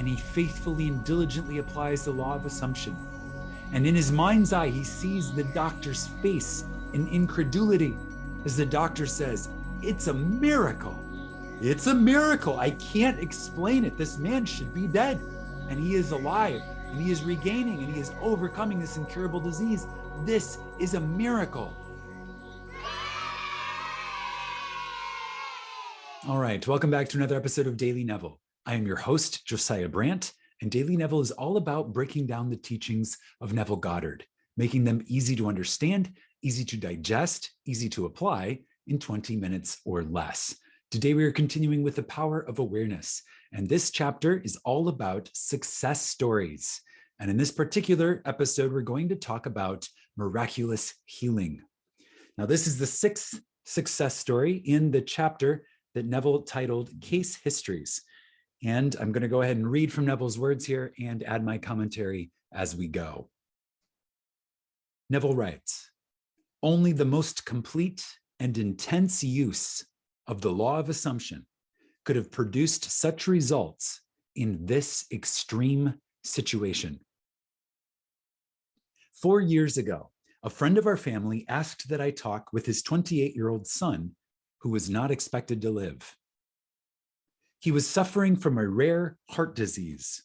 and he faithfully and diligently applies the law of assumption. And in his mind's eye, he sees the doctor's face in incredulity as the doctor says, "It's a miracle. It's a miracle. I can't explain it. This man should be dead. And he is alive, and he is regaining, and he is overcoming this incurable disease. This is a miracle." All right, welcome back to another episode of Daily Neville. I am your host, Josiah Brandt, and Daily Neville is all about breaking down the teachings of Neville Goddard, making them easy to understand, easy to digest, easy to apply in 20 minutes or less. Today, we are continuing with the power of awareness, and this chapter is all about success stories. And in this particular episode, we're going to talk about miraculous healing. Now, this is the sixth success story in the chapter that Neville titled Case Histories. And I'm going to go ahead and read from Neville's words here and add my commentary as we go. Neville writes, "Only the most complete and intense use of the law of assumption could have produced such results in this extreme situation. 4 years ago, a friend of our family asked that I talk with his 28-year-old son, who was not expected to live. He was suffering from a rare heart disease.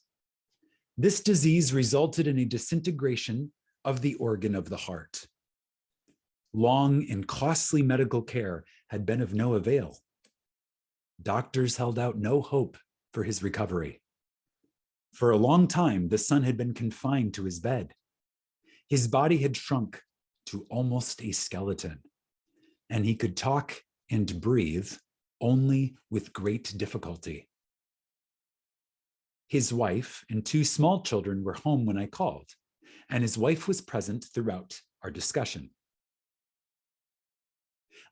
This disease resulted in a disintegration of the organ of the heart. Long and costly medical care had been of no avail. Doctors held out no hope for his recovery. For a long time, the son had been confined to his bed. His body had shrunk to almost a skeleton, and he could talk and breathe only with great difficulty. His wife and 2 small children were home when I called, and his wife was present throughout our discussion.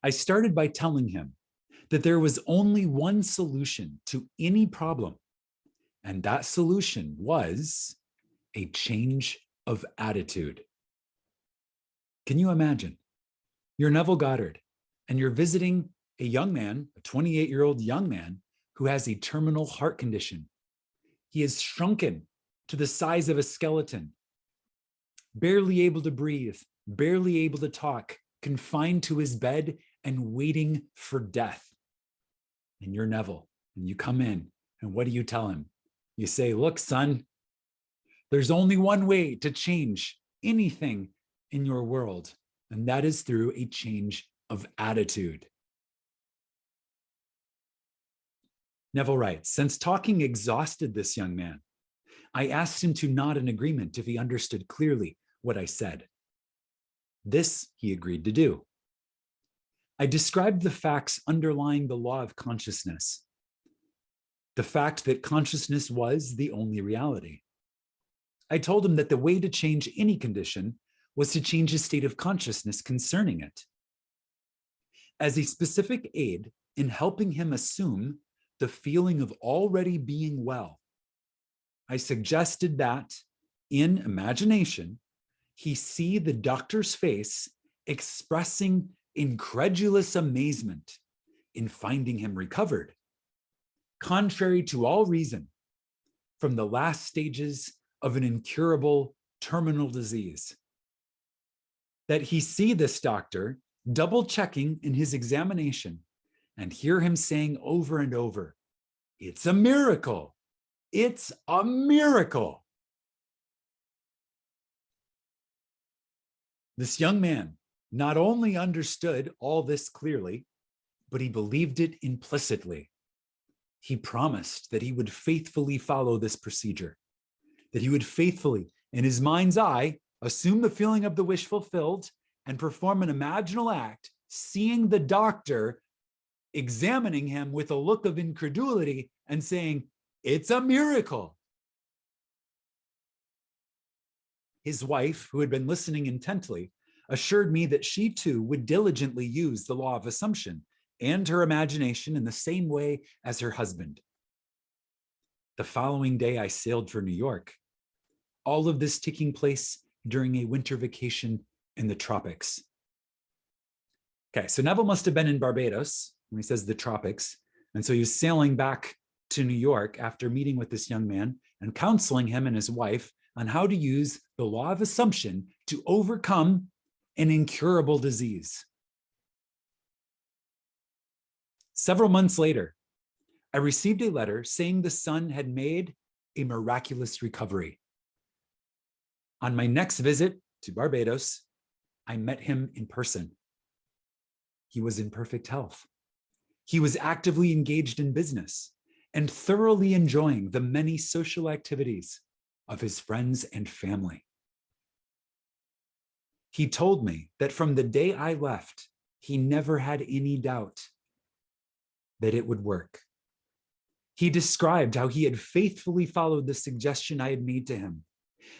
I started by telling him that there was only one solution to any problem, and that solution was a change of attitude. Can you imagine? You're Neville Goddard, and you're visiting a young man, a 28-year-old young man, who has a terminal heart condition. He is shrunken to the size of a skeleton, barely able to breathe, barely able to talk, confined to his bed and waiting for death. And you're Neville, and you come in, and what do you tell him? You say, "Look, son, there's only one way to change anything in your world, and that is through a change of attitude." Neville writes, "Since talking exhausted this young man, I asked him to nod in agreement if he understood clearly what I said. This he agreed to do. I described the facts underlying the law of consciousness, the fact that consciousness was the only reality. I told him that the way to change any condition was to change his state of consciousness concerning it. As a specific aid in helping him assume the feeling of already being well, I suggested that, in imagination, he see the doctor's face expressing incredulous amazement in finding him recovered, contrary to all reason, from the last stages of an incurable terminal disease. That he see this doctor double checking in his examination and hear him saying over and over, 'It's a miracle. It's a miracle.' This young man not only understood all this clearly, but he believed it implicitly. He promised that he would faithfully follow this procedure, that he would faithfully, in his mind's eye, assume the feeling of the wish fulfilled and perform an imaginal act, seeing the doctor examining him with a look of incredulity and saying, 'It's a miracle.' His wife, who had been listening intently, assured me that she too would diligently use the law of assumption and her imagination in the same way as her husband. The following day, I sailed for New York. All of this taking place during a winter vacation in the tropics. Okay, so Neville must have been in Barbados when he says the tropics. And so he was sailing back to New York after meeting with this young man and counseling him and his wife on how to use the law of assumption to overcome an incurable disease. Several months later, I received a letter saying the son had made a miraculous recovery. On my next visit to Barbados, I met him in person. He was in perfect health. He was actively engaged in business and thoroughly enjoying the many social activities of his friends and family. He told me that from the day I left, he never had any doubt that it would work. He described how he had faithfully followed the suggestion I had made to him,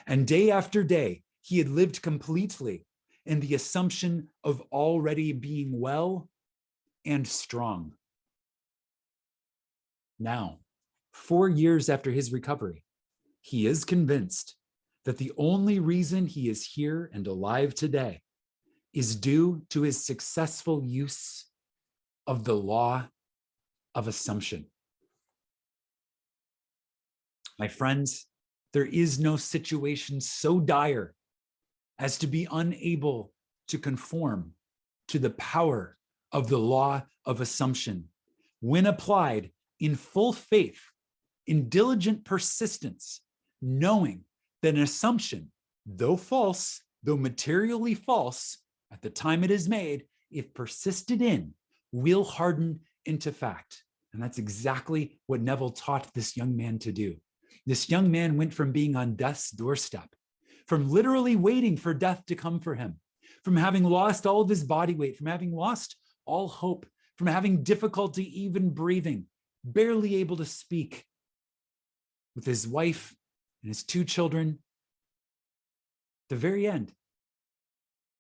and day after day, he had lived completely in the assumption of already being well and strong. Now, 4 years after his recovery, he is convinced that the only reason he is here and alive today is due to his successful use of the law of assumption. My friends, there is no situation so dire as to be unable to conform to the power of the law of assumption when applied in full faith, in diligent persistence, knowing that an assumption, though false, though materially false at the time it is made, if persisted in, will harden into fact. And that's exactly what Neville taught this young man to do. This young man went from being on death's doorstep, from literally waiting for death to come for him, from having lost all of his body weight, from having lost all hope, from having difficulty even breathing, barely able to speak, with his wife and his 2 children, the very end.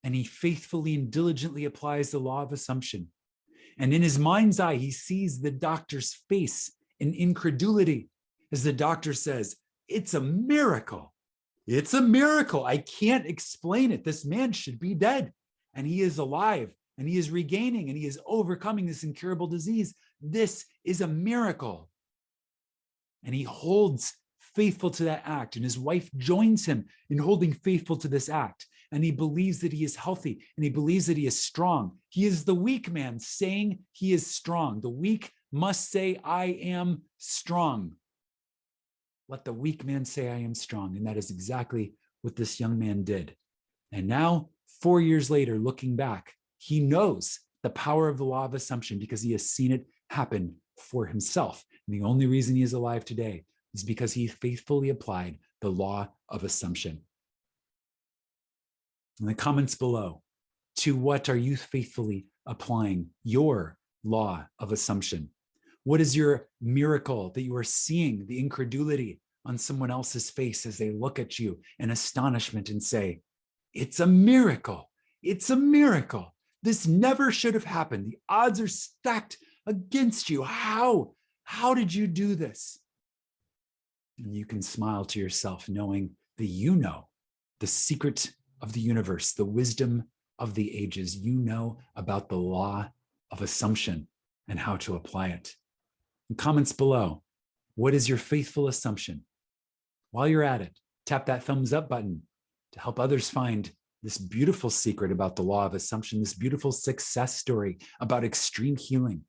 And he faithfully and diligently applies the law of assumption. And in his mind's eye, he sees the doctor's face in incredulity as the doctor says, "It's a miracle. It's a miracle. I can't explain it. This man should be dead. And he is alive, and he is regaining, and he is overcoming this incurable disease. This is a miracle." And he holds faithful to that act, and his wife joins him in holding faithful to this act. And he believes that he is healthy, and he believes that he is strong. He is the weak man saying he is strong. The weak must say, "I am strong." Let the weak man say, "I am strong." And that is exactly what this young man did. And now, 4 years later, looking back, he knows the power of the law of assumption because he has seen it happen for himself. And the only reason he is alive today is because he faithfully applied the law of assumption. In the comments below, to what are you faithfully applying your law of assumption? What is your miracle that you are seeing the incredulity on someone else's face as they look at you in astonishment and say, "It's a miracle. It's a miracle. This never should have happened. The odds are stacked against you. How did you do this?" And you can smile to yourself knowing that you know the secret of the universe, the wisdom of the ages. You know about the law of assumption and how to apply it. In comments below, what is your faithful assumption? While you're at it, tap that thumbs up button to help others find this beautiful secret about the law of assumption, this beautiful success story about extreme healing.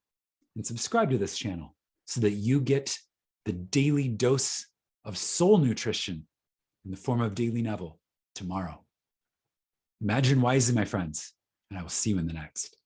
And subscribe to this channel so that you get the daily dose of soul nutrition in the form of Daily Neville tomorrow. Imagine wisely, my friends, and I will see you in the next.